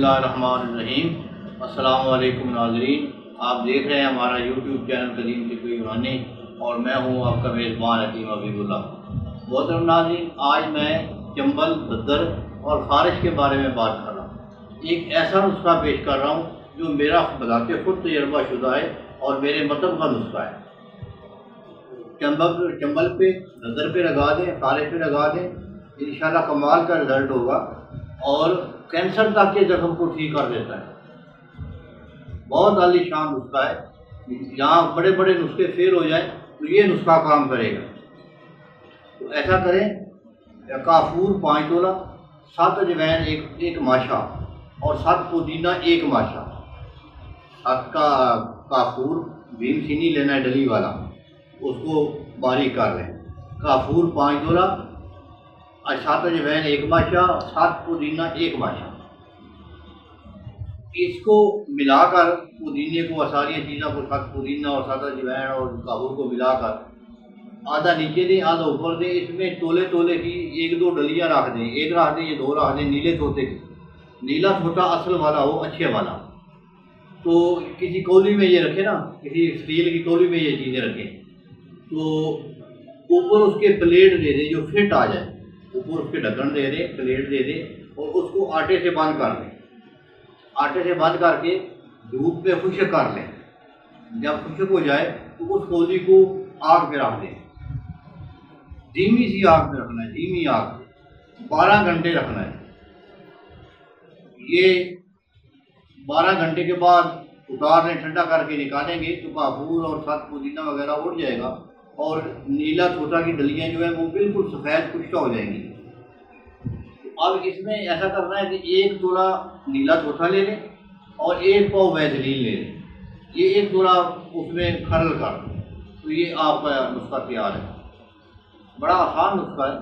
बिस्मिल्लाहिर्रहमानिर्रहीम। अस्सलाम वालेकुम नाज़रीन, आप देख रहे हैं हमारा यूट्यूब चैनल कदीम की कोई कहानी और मैं हूँ आपका मेज़बान हकीम हबीबुल्लाह। मोहतरम नाज़रीन, आज मैं चंबल, दद्दर और ख़ारिश के बारे में बात कर रहा हूँ। एक ऐसा नुस्खा पेश कर रहा हूँ जो मेरा बज़ाते खुद तजर्बा शुदा है और मेरे मतलब का नुस्खा है। चंबल पे, दद्दर पे लगा दें, ख़ारिश पे लगा दें, इंशाल्लाह कमाल का रिज़ल्ट होगा और कैंसर तक के जख्म को ठीक कर देता है। बहुत आलीशान नुस्खा है। जहाँ बड़े बड़े नुस्खे फेल हो जाए तो ये नुस्खा काम करेगा। तो ऐसा करें, काफूर 5 तोला, 7 अजवैन एक माशा और 7 पुदीना 1 माशा। 7 का काफूर भीम चीनी लेना है डली वाला, उसको बारीक कर लें। काफूर 5 तोला, 7 अजवैन 1 माशा, 7 पुदीना 1 माशा। इसको मिलाकर पुदीने को, सारी चीज़ों को, 7 पुदीना और 7 अजवैन और काफूर को मिलाकर आधा नीचे दें, आधा ऊपर दें। इसमें तोले तोले की 1-2 डलियाँ रख दें, 1 रख दें या 2 रख दें, नीले तोते की। नीला तोता असल वाला हो, अच्छे वाला। तो किसी कौली में ये रखें ना, किसी स्टील की कौली में ये चीज़ें रखें। तो ऊपर उसके प्लेट दे दें जो फिट आ जाए, ऊपर उसके ढक्कन दे दें, प्लेट दे दें और उसको आटे से बंद कर दें। आटे से बंद करके धूप पे खुश्क कर लें। जब खुश्क हो जाए तो उस कौली को आग पे रख दें। धीमी सी आग पे रखना है, धीमी आग, 12 घंटे रखना है। ये 12 घंटे के बाद उतार लें, ठंडा करके निकालेंगे तो काफूर और 7 पुदीना वगैरह उड़ जाएगा और नीला तोता की डलियाँ जो है वो बिल्कुल सफ़ेद खुश्का हो जाएंगी। अब इसमें ऐसा करना है कि 1 तोला नीला तोता ले लें और 1 पाव वैसलीन ले लें। ये 1 तोला उसमें खरल कर दें, तो ये आपका नुस्खा तैयार है। बड़ा आसान नुस्खा है,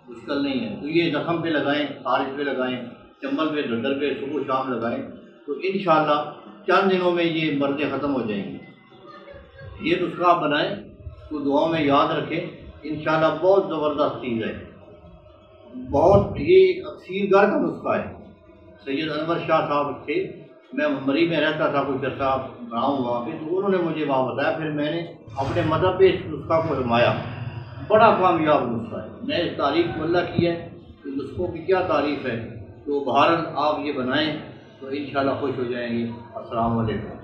मुश्किल नहीं है। तो ये जख्म पे लगाएं, ख़ारिश पे लगाएं, चंबल पे, दद्दर पे सुबह शाम लगाएं तो इंशाल्लाह चंद दिनों में ये मर्ज़ें ख़त्म हो जाएंगी। ये नुस्खा आप बनाएं तो दुआ में याद रखें, इंशाल्लाह बहुत ज़बरदस्त चीज़ है। बहुत ये एक अक्सीरगर का नुस्खा है। सैयद अनवर शाह साहब थे, मैं मरी में रहता था कुछ अर्सा रहा हूँ वहाँ पे, तो उन्होंने मुझे वहाँ बताया, फिर मैंने अपने मदद पे इस नुस्खा को आजमाया। बड़ा कामयाब नुस्खा है। मैं इस तारीफ़ अल्लाह की है, तो नुस्खों की क्या तारीफ़ है। तो बहरहाल आप ये बनाएं तो इंशाल्लाह खुश हो जाएंगे। अस्सलाम वालेकुम।